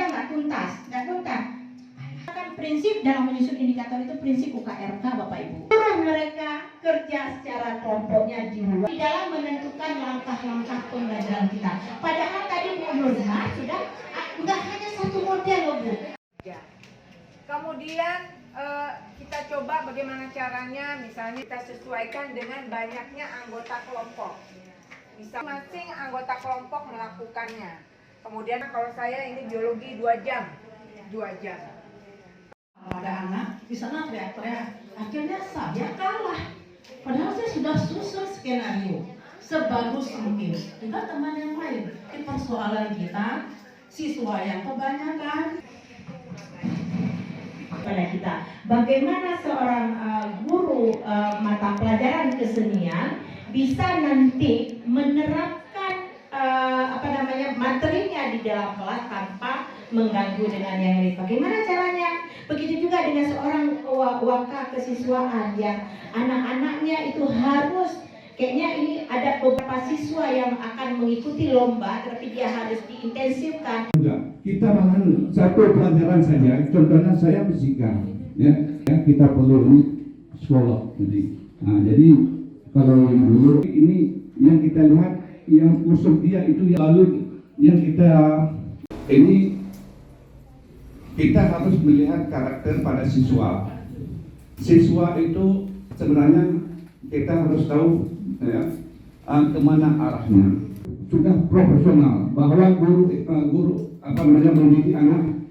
nggak tuntas. Kan prinsip dalam menyusun indikator itu prinsip UKRK Bapak Ibu. Mereka kerja secara kelompoknya di dalam menentukan langkah-langkah pembelajaran kita. Padahal tadi Bu Nurma sudah nggak hanya satu model loh Bu. Kemudian kita coba bagaimana caranya, misalnya kita sesuaikan dengan banyaknya anggota kelompok. Misal masing anggota kelompok melakukannya. Kemudian kalau saya ini biologi 2 jam. Ada anak di sana teriak-teriak, akhirnya saya kalah. Padahal saya sudah susun skenario sebagus mungkin. Juga teman yang lain. Di persoalan kita, siswa yang kebanyakan pada kita. Bagaimana seorang guru mata pelajaran kesenian bisa nanti menerapkan materinya di dalam kelas tanpa mengganggu dengan yang lain. Bagaimana caranya? Begitu juga dengan seorang waka kesiswaan yang anak-anaknya itu harus, kayaknya ini ada beberapa siswa yang akan mengikuti lomba, tapi dia harus diintensifkan. Kita malahan satu pelajaran saja, contohnya saya fisika, ya kita perlu psikolog. Jadi kalau yang dulu ini yang kita lihat, yang usul dia itu lalu yang kita ini. Kita harus melihat karakter pada siswa. Siswa itu sebenarnya kita harus tahu ya, kemana arahnya. Sudah profesional bahwa guru mendidik anak